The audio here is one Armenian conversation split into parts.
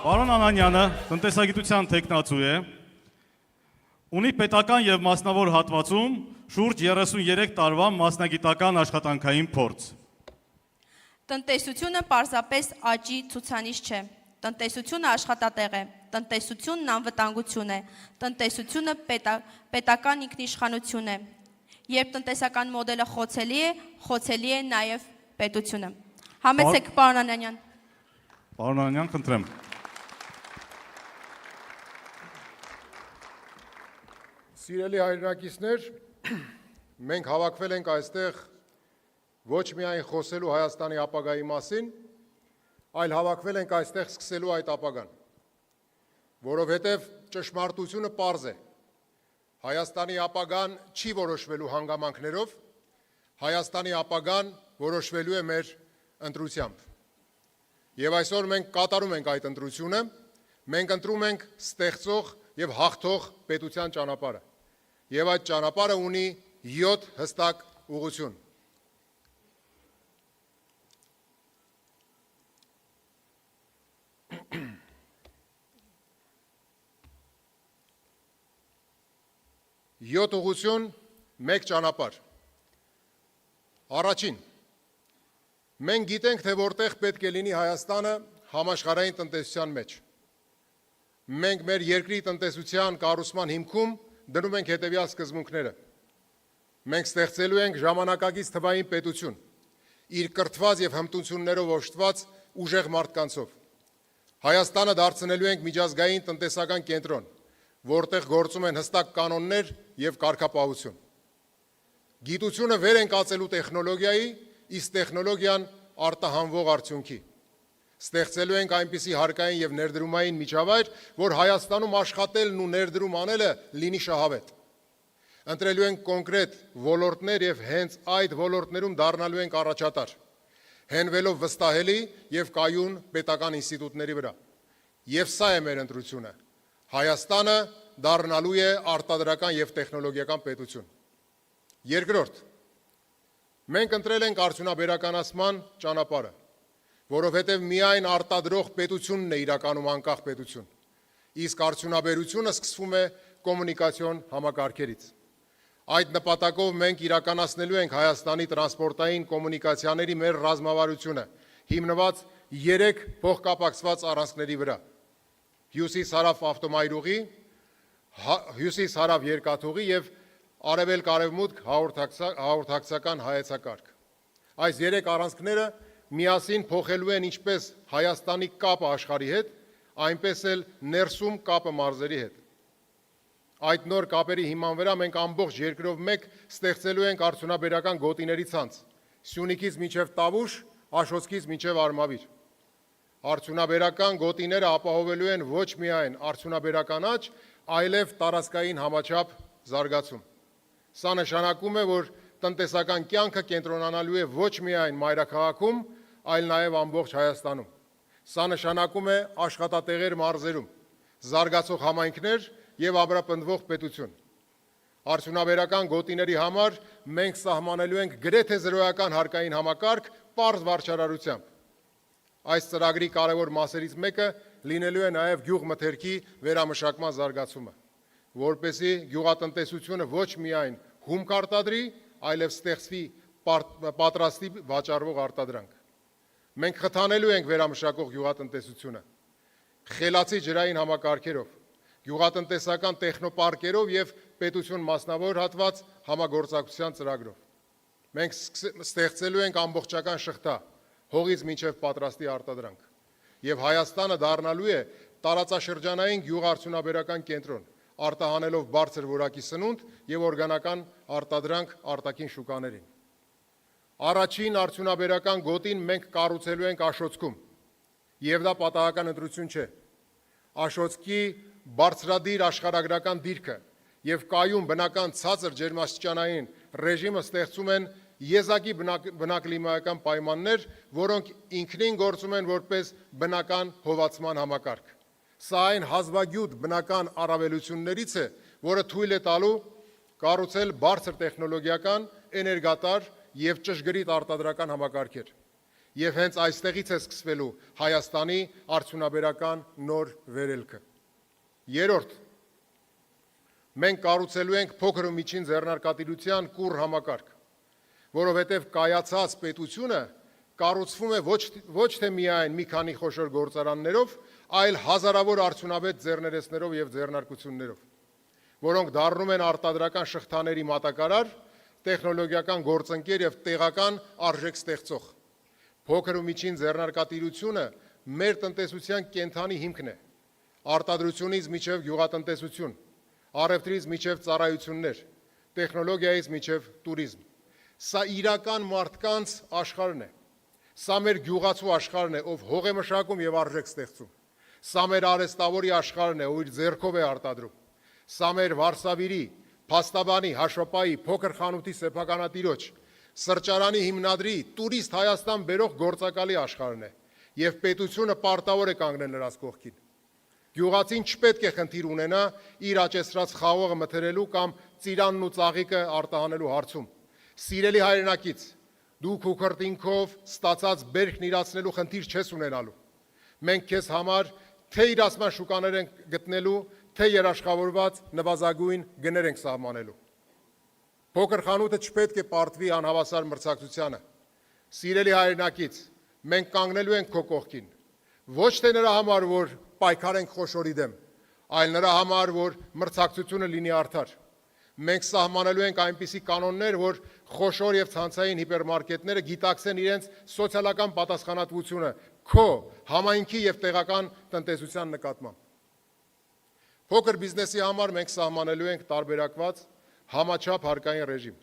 Պարոն Անանյանը տնտեսագիտության թեկնածու է, ունի պետական եւ մասնավոր հատվածում շուրջ 33 տարվա մասնագիտական աշխատանքային փորձ։ Տնտեսությունը պարզապես աճի ցուցանիշ չէ։ Տնտեսությունը աշխատատեղ է, տնտեսությունն անվտանգություն է, տնտեսությունը պետական ինքնիշխանություն է։ Երբ տնտեսական մոդելը խոցելի է նաև պետությունը։ Համեցեք, պարոն Անանյան։ Պարոն Անանյան, խնդրեմ։ Սիրելի հայրենակիցներ, մենք հավաքվել ենք այստեղ ոչ միայն խոսելու Հայաստանի ապագայի մասին, այլ հավաքվել ենք այստեղ սկսելու այդ ապագան, որովհետև ճշմարտությունը պարզ է։ Հայաստանի ապագան չի որոշվելու հանգամանքներով, Հայաստանի ապագան որոշվելու է մեր ընտրությամբ։ Եվ այսօր մենք կատարում ենք այդ ընտրությունը, մենք ընտրում ենք ստեղծող եւ հաղթող պետության ճանապարհը։ Եվ այդ ճանապարհը ունի 7 հստակ ուղղություն։ Յոթ ուղղություն, մեկ ճանապարհ։ Առաջին, մենք գիտենք, թե որտեղ պետք է լինի Հայաստանը համաշխարհային տնտեսության մեջ։ Մենք մեր երկրի տնտեսության կառուցման հիմքում դնում ենք հետևյալ սկզբունքները։ Մենք ստեղծելու ենք ժամանակակից թվային պետություն, իր կրթված եւ հմտություններով օժտված ուժեղ մարդկանցով։ Հայաստանը դարձնելու ենք միջազգային տնտեսական կենտրոն, որտեղ գործում են հստակ կանոններ եւ կարգապահություն։ Գիտությունը վեր են կացելու տեխնոլոգիայի, իսկ տեխնոլոգիան արտահանվող արդյունքի։ Ստեղծելու ենք այնպիսի հարկային եւ ներդրումային միջավայր, որ Հայաստանում աշխատելն ու ներդրում անելը լինի շահավետ։ Ընտրելու ենք կոնկրետ ոլորտներ եւ հենց այդ ոլորտներում դառնալու ենք առաջատար, հենվելով վստահելի եւ կայուն պետական ինստիտուտների վրա։ Եվ սա է մեր ընտրությունը։ Հայաստանը դառնալու է արտադրական եւ տեխնոլոգիական պետություն։ Երկրորդ, մենք ընտրել ենք արդյունաբերականացման ճանապարհը, որովհետև միայն արտադրող պետությունն է իրականում անկախ պետություն, իսկ արդյունաբերությունը սկսվում է կոմունիկացիոն համակարգերից։ Այդ նպատակով մենք իրականացնելու ենք Հայաստանի տրանսպորտային կոմունիկացիաների մեր ռազմավարությունը, հիմնված 3 փոխկապակցված առանցքների վրա՝ հյուսիս-հարավ ավտոմայրուղի, հյուսիս-հարավ երկաթուղի եւ արևելք-արևմուտք հաղորդակցական հայեցակարգ։ Այս 3 առանցքները միասին փոխելու են ինչպես Հայաստանի կապը աշխարհի հետ, այնպես էլ ներսում կապը մարզերի հետ։ Այդ նոր կապերի հիման վրա մենք ամբողջ երկրով մեկ ստեղծելու ենք արդյունաբերական գոտիների ցանց՝ Սյունիքից մինչև Տավուշ, Աշոտskից մինչև Արմավիր։ Արդյունաբերական գոտիները ապահովելու են ոչ միայն արդյունաբերական աճ, այլև տարածքային համաչափ զարգացում։ Սա նշանակում է, որ տնտեսական կյանքը կենտրոնանալու է ոչ միայն մայրաքաղաքում, այլ նաև ամբողջ Հայաստանում։ Սա նշանակում է աշխատատեղեր մարզերում, զարգացող համայնքներ եւ ամրապնդվող պետություն։ Արդյունաբերական գոտիների համար մենք սահմանելու ենք գրեթե զրոյական հարկային համակարգ պարզ վարչարարությամբ։ Այս ծրագրի կարևոր մասերից մեկը լինելու է նաև գյուղմթերքի վերամշակման զարգացումը, որպեսզի գյուղատնտեսությունը ոչ միայն հումք արտադրի, այլև ստեղծվի պատրաստի վաճառվող արտադրանք։ Մենք խթանելու ենք վերամշակող գյուղատնտեսությունը, խելացի ջրային համակարգերով, գյուղատնտեսական տեխնոպարկերով եւ պետություն մասնավոր հատված համագործակցության ծրագրով։ Մենք ստեղծելու ենք ամբողջական շղթա, հողից մինչև պատրաստի արտադրանք, եւ Հայաստանը դառնալու է տարածաշրջանային գյուղարդյունաբերական կենտրոն, արտահանելով բարձր որակի սնունդ եւ օրգանական արտադրանք արտաքին շուկաներին։ Առաջին արդյունաբերական գոտին մենք կառուցելու ենք Աշոտսկում, եւ դա պատահական ընտրություն չէ։ Աշոտսկի բարձրադիր աշխարհագրական դիրքը եւ կայուն բնական ցածր ջերմաստիճանային ռեժիմը ստեղծում են եզակի բնակլիմայական պայմաններ, որոնք ինքնին գործում են որպես բնական հովացման համակարգ։ Սա այն հազվագյուտ բնական առավելություններից է, որը թույլ է տալու կառուցել բարձր տեխնոլոգիական, էներգատար եւ ճշգրիտ արտադրական համակարգեր։ Եվ հենց այստեղից է սկսվելու Հայաստանի արդյունաբերական նոր վերելքը։ Երրորդ, մենք կառուցելու ենք փոքր ու միջին ձեռնարկատիրության կուռ համակարգ, որովհետև կայացած պետությունը կառուցվում է ոչ թե միայն մի քանի խոշոր գործարաններով, այլ հազարավոր արդյունավետ ձեռներեցներով եւ ձեռնարկություններով, որոնք դառնում են արտադրական շղթաների մատակարար, տեխնոլոգիական գործընկեր եւ տեղական արժեք ստեղծող։ Փոքր ու միջին ձեռնարկատիրությունը մեր տնտեսության կենթանի հիմքն է։ Արտադրությունից մինչև գյուղատնտեսություն, առևտրից մինչև ծառայություններ, տեխնոլոգիայից մինչև տուրիզմ։ Սա իրական մարդկանց աշխարհն է։ Սա մեր գյուղացու աշխարհն է, ով հող է մշակում եւ արժեք ստեղծում։ Սա մեր արհեստավորի աշխարհն է, ով իր ձեռքով է արտադրում։ Սա մեր վարսավիրի, փաստաբանի, հաշվապայի, փոքր խանութի սեփականատիրոջ, սրճարանի հիմնադրի, տուրիստ Հայաստան բերող գործակալի աշխարհն է, եւ պետությունը պարտավոր է կանգնել նրանց կողքին։ Գյուղացին չպետք է խնդիր ունենա իր աճեցրած խաղողը մթերելու կամ ծիրանն ու ծաղիկը արտահանելու հարցում։ Սիրելի հայրենակից, դու քո քրտինքով ստացած բերքն իրացնելու խնդիր չես ունենալու։ Մենք քեզ համար թե իրացման շուկաներ ենք գտնելու, թե երաշխավորված նվազագույն գներ ենք սահմանելու։ Փոքր խանութը չպետք է պարտվի անհավասար մրցակցությանը։ Սիրելի հայրենակից, մենք կանգնելու ենք քո կողքին, ոչ թե նրա համար, որ պայքար ենք խոշորի դեմ, այլ նրա համար, որ մրցակցությունը լինի արդար։ Մենք սահմանելու ենք այնպիսի կանոններ, որ խոշոր եւ ցանցային հիպերմարկետները գիտակցեն իրենց սոցիալական պատասխանատվությունը քո, համայնքի եւ տեղական տնտեսության նկատմամբ։ Փոքր բիզնեսի համար մենք սահմանելու ենք տարբերակված համաչափ հարկային ռեժիմ։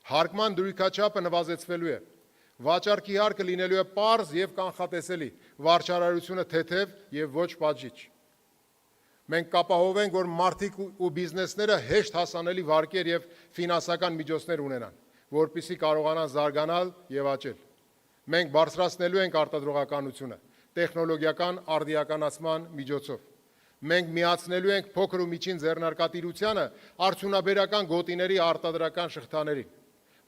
Հարկման դրույքաչափը նվազեցվելու է։ Վաճառքի հարկը լինելու է պարզ եւ կանխատեսելի, վարչարարությունը թեթև եւ ոչ պատժիչ։ Մենք կապահովենք, որ մարդիկ ու բիզնեսները հեշտ հասանելի վարկեր եւ ֆինանսական միջոցներ ունենան, որպեսզի կարողանան զարգանալ եւ աճել։ Մենք բարձրացնելու ենք արտադրողականությունը տեխնոլոգիական արդիականացման միջոցով։ Մենք միացնելու ենք փոքր ու միջին ձեռնարկատիրությանը արդյունաբերական գոտիների արտադրական շղթաներին։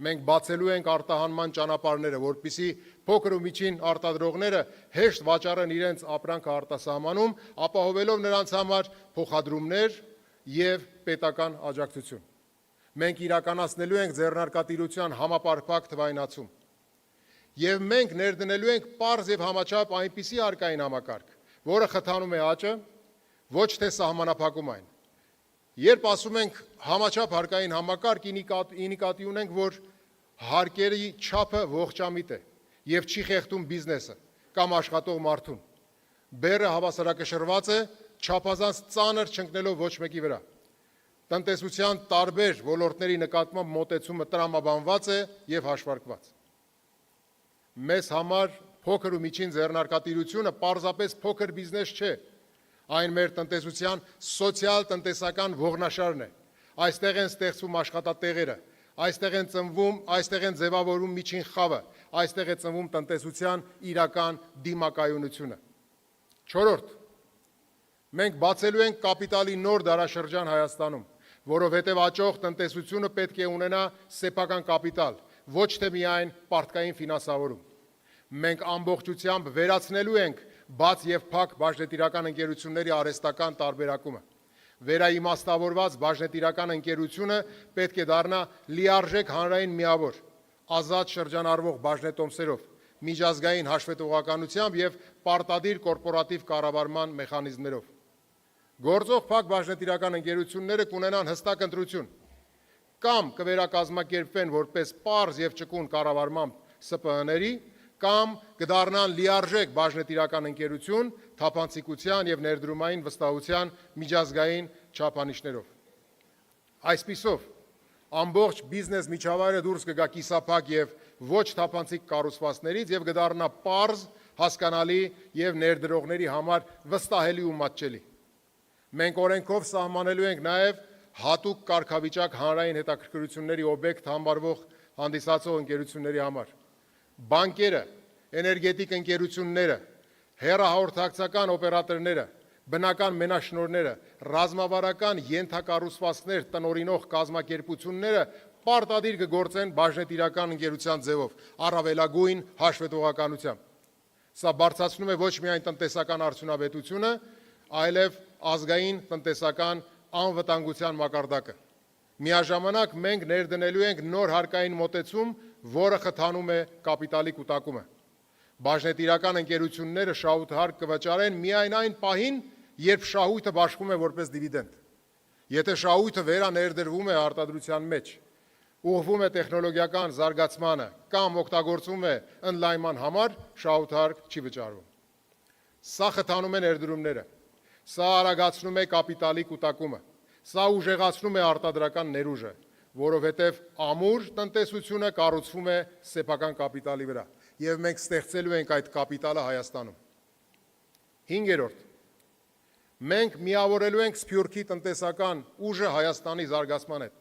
Մենք բացելու ենք արտահանման ճանապարհները, որպեսզի փոքր ու միջին արտադրողները հեշտ վաճառեն իրենց ապրանքը արտասահմանում, ապահովելով նրանց համար փոխադրումներ եւ պետական աջակցություն։ Մենք իրականացնելու ենք ձեռնարկատիրության համապարփակ թվայնացում։ Եվ մենք ներդնելու ենք պարզ եւ համաչափ այնպիսի հարկային համակարգ, որը խթանում է աճը, ոչ թե սահմանափակում այն։ Երբ ասում ենք համաչափ հարկային համակարգ, ի նկատի ունենք, որ հարկերի չափը ողջամիտ է եւ չի խեղդում բիզնեսը կամ աշխատող մարդուն։ Բեռը հավասարակշռված է, չափազանց ծանր չընկնելով ոչ մեկի վրա։ Տնտեսության տարբեր ոլորտների նկատմամբ մոտեցումը տրամաբանված է եւ հաշվարկված։ Մեզ համար փոքր ու միջին ձեռնարկատիրությունը պարզապես փոքր բիզնես չէ։ Այն մեր տնտեսության սոցիալ-տնտեսական ողնաշարն է։ Այստեղ են ստեղծվում աշխատատեղերը, այստեղ են ձևավորում միջին խավը, այստեղ է ծնվում տնտեսության իրական դիմակայունությունը։ Չորրորդ, մենք բացելու ենք կապիտալի նոր դարաշրջան Հայաստանում, որովհետև աճող տնտեսությունը պետք է ունենա սեփական կապիտալ, ոչ թե միայն պարտքային ֆինանսավորում։ Մենք ամբողջությամբ վերացնելու ենք բաց եւ փակ բաժնետիրական ընկերությունների արհեստական տարբերակումը։ Վերաիմաստավորված բաժնետիրական ընկերությունը պետք է դառնա լիարժեք հանրային միավոր, ազատ շրջանառվող բաժնետոմսերով, միջազգային հաշվետվողականությամբ եւ պարտադիր կորպորատիվ կառավարման մեխանիզմներով։ Գործող փակ բաժնետիրական ընկերությունները կունենան հստակ ընտրություն, կամ կվերակազմակերպվեն որպես պարզ եւ ճկուն կառավարմամբ ՍՊԸ-ների, կամ կդառնան լիարժեք բաժնետիրական ընկերություն թափանցիկության եւ ներդրումային վստահության միջազգային չափանիշներով։ Այսպիսով, ամբողջ բիզնես միջավայրը դուրս կգա կիսափակ եւ ոչ թափանցիկ կառուցվածքներից եւ կդառնա պարզ, հասկանալի եւ ներդրողների համար վստահելի ու մատչելի։ Մենք օրենքով սահմանելու ենք նաեւ հատուկ կարգավիճակ հանրային հետաքրքրությունների օբյեկտ համարվող հանդիսացող ընկերությունների համար։ Բանկերը, էներգետիկ ընկերությունները, հեռահաղորդակցական օպերատորները, բնական մենաշնորհները, ռազմավարական ենթակառուցվածքներ տնօրինող կազմակերպությունները պարտադիր կգործեն բաժնետիրական ընկերության ձևով, առավելագույն հաշվետվողականությամբ։ Սա բարձրացնում է ոչ միայն տնտեսական արդյունավետությունը, այլև ազգային տնտեսական անվտանգության մակարդակը։ Միաժամանակ մենք ներդնելու ենք նոր հարկային մոտեցում, որը խթանում է կապիտալի կուտակումը։ Բաժնետիրական ընկերությունները շահութահարկ կվճարեն միայն այն պահին, երբ շահույթը բաշխվում է որպես դիվիդենդ։ Եթե շահույթը վերաներդրվում է արտադրության մեջ, ուղղվում է տեխնոլոգիական զարգացմանը կամ օգտագործվում է ընդլայնման համար, շահութահարկ չի վճարվում։ Սա խթանում է ներդրումները, սա արագացնում է կապիտալի կուտակումը, սա ուժեղացնում է արտադրական ներուժը, որովհետև ամուր տնտեսությունը կառուցվում է սեփական կապիտալի վրա, եւ մենք ստեղծելու ենք այդ կապիտալը Հայաստանում։ 5. Մենք միավորելու ենք Սփյուռքի տնտեսական ուժը Հայաստանի զարգացման հետ,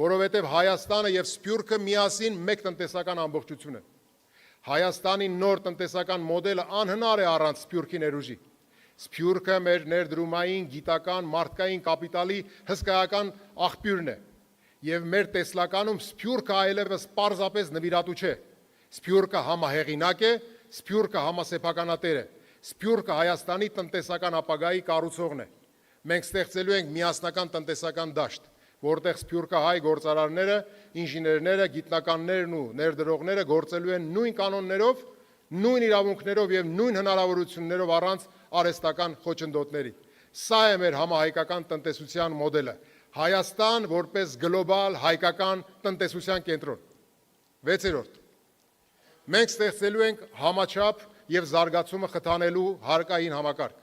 որովհետև Հայաստանը եւ Սփյուռքը միասին մեկ տնտեսական ամբողջություն են։ Հայաստանի նոր տնտեսական մոդելը անհնար է առանց Սփյուռքի ներուժի։ Սփյուռքը մեր ներդրումային, գիտական, մարդկային կապիտալի հսկայական աղբյուրն է, եւ մեր տեսլականում Սփյուռքը այլևս պարզապես նվիրատու չէ։ Սփյուռքը համահեղինակ է, Սփյուռքը համասեփականատեր է, Սփյուռքը Հայաստանի տնտեսական ապագայի կառուցողն է։ Մենք ստեղծելու ենք միասնական տնտեսական դաշտ, որտեղ սփյուռքահայ գործարարները, ինժեներները, գիտնականներն ու ներդրողները գործելու են նույն կանոններով, նույն իրավունքներով եւ նույն հնարավորություններով առանց արհեստական խոչընդոտների։ Սա է մեր համահայկական տնտեսության մոդելը։ Հայաստան որպես գլոբալ հայկական տնտեսության կենտրոն։ 6. Մենք ստեղծելու ենք համաչափ եւ զարգացումը խթանելու հարկային համակարգ,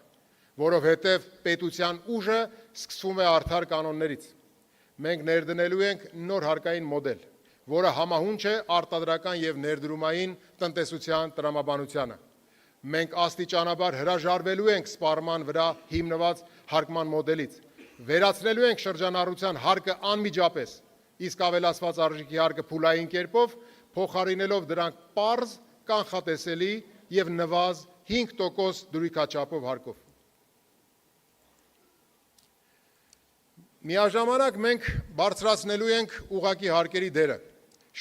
որովհետեւ պետության ուժը սկսվում է արդար կանոններից։ Մենք ներդնելու ենք նոր հարկային մոդել, որը համահունչ է արտադրական եւ ներդրումային տնտեսության տրամաբանությանը։ Մենք աստիճանաբար հրաժարվելու ենք սպառման վրա հիմնված հարկման մոդելից, վերացնելու ենք շրջանառության հարկը անմիջապես, իսկ ավելացված արժիքի հարկը փուլային կերպով, փոխարինելով դրանք պարզ, կանխատեսելի եւ նվազ 5% դրույքաչափով հարկով։ Միաժամանակ մենք բարձրացնելու ենք ուղղակի հարկերի դերը,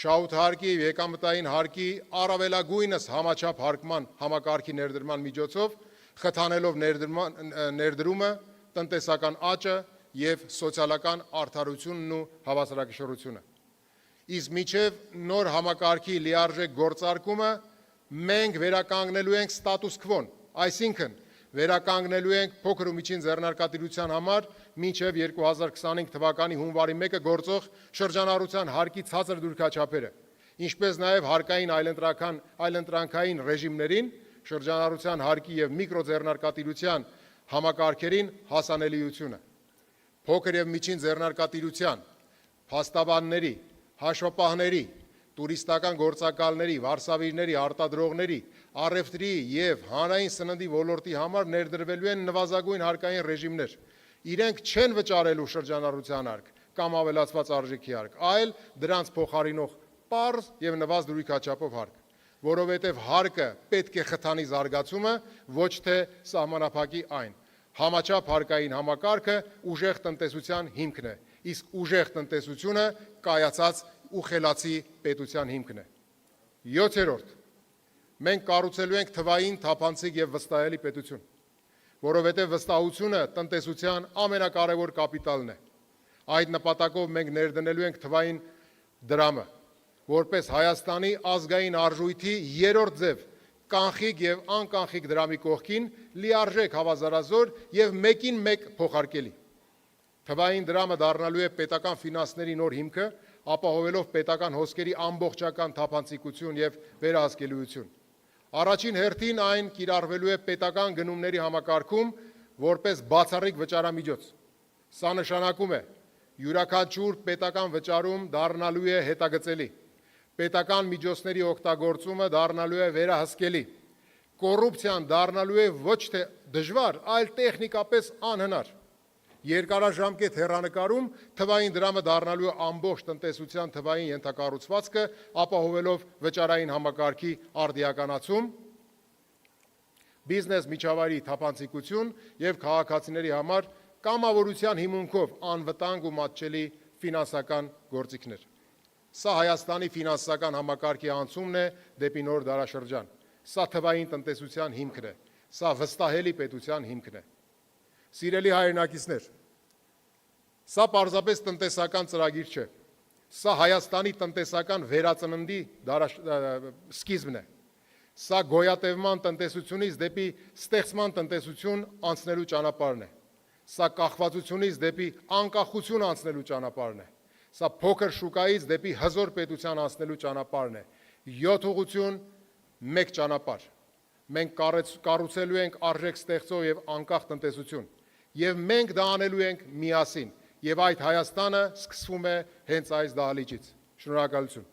շահութահարկի եւ եկամտային հարկի առավելագույնս համաչափ հարկման համակարգի ներդրման միջոցով, խթանելով ներդրումը, տնտեսական աճը եւ սոցիալական արդարությունն ու հավասարակշռությունը։ Իսկ միջև նոր համակարգի լիարժեք գործարկումը մենք վերականգնելու ենք ստատուս քվոն, այսինքն վերականգնելու ենք փոքր ու միջին ձեռնարկատիրության համար մինչև 2025 թվականի հունվարի 1-ը գործող շրջանառության հարկի ցածր դուրքաչափերը, ինչպես նաև հարկային այլընտրանքային ռեժիմներին, շրջանառության հարկի եւ միկրոձեռնարկատիրության համակարգերին հասանելիությունը, փոքր եւ միջին ձեռնարկատիրության, փաստաբանների, հաշվապահների, տուրիստական գործակալների, վարսավիրների, արտադրողների, առևտրի եւ հանրային սննդի ոլորտի համար ներդրվելու են նվազագույն հարկային ռեժիմներ։ Իրենք չեն վճարելու շրջանառության հարկ կամ ավելացված արժեքի հարկ, այլ դրանց փոխարինող պարզ եւ նվազ դրույքաչափով հարկ, որովհետեւ հարկը պետք է խթանի զարգացումը, ոչ թե սահմանափակի այն։ Համաչափ հարկային համակարգը ուժեղ տնտեսության հիմքն է, իսկ ուժեղ տնտեսությունը կայացած ու խելացի պետության հիմքն է։ 7. Մենք կառուցելու ենք թվային, թափանցիկ եւ վստահելի պետություն, որովհետեւ վստահությունը տնտեսության ամենակարևոր կապիտալն է։ Այդ նպատակով մենք ներդնելու ենք թվային դրամը, որպես Հայաստանի ազգային արժույթի երրորդ ձև, կանխիկ եւ անկանխիկ դրամի կողքին լիարժեք հավասարազոր եւ մեկին մեկ փոխարկելի։ Թվային դրամը դառնալու է պետական ֆինանսների նոր հիմքը, ապահովելով պետական հոսքերի ամբողջական թափանցիկություն եւ վերահսկելիություն։ Առաջին հերթին այն կիրառվելու է պետական գնումների համակարգում որպես բացառիկ վճարամիջոց։ Սա նշանակում է յուրաքանչյուր պետական վճարում դառնալու է հետագծելի, պետական միջոցների օգտագործումը դառնալու է վերահսկելի, կոռուպցիան դառնալու է ոչ թե դժվար, այլ տեխնիկապես անհնար։ Երկարաժամկետ հեռանկարում թվային դրամը դառնալու է ամբողջ տնտեսության թվային ենթակառուցվածքը, ապահովելով վճարային համակարգի արդիականացում, բիզնես միջավայրի թափանցիկություն եւ քաղաքացիների համար կամավորության հիմունքով անվտանգ ու մատչելի ֆինանսական գործիքներ։ Սա Հայաստանի ֆինանսական համակարգի անցումն է դեպի նոր դարաշրջան։ Սա թվային տնտեսության հիմքն է։ Սա վստահելի պետության հիմքն է։ Սիրելի հայրենակիցներ, սա պարզապես տնտեսական ծրագիր չէ։ Սա Հայաստանի տնտեսական վերածննդի սկիզբն է։ Սա գոյատևման տնտեսությունից դեպի ստեղծման տնտեսություն անցնելու ճանապարհն է։ Սա կախվածությունից դեպի անկախություն անցնելու ճանապարհն է։ Սա փոքր շուկայից դեպի հզոր պետության անցնելու ճանապարհն է։ 7 ուղղություն, 1 ճանապարհ։ Մենք կառուցելու ենք արժեք ստեղծող եւ անկախ տնտեսություն, եւ մենք դա անելու ենք միասին, եւ այդ Հայաստանը սկսվում է հենց այս դահլիճից։ Շնորհակալություն։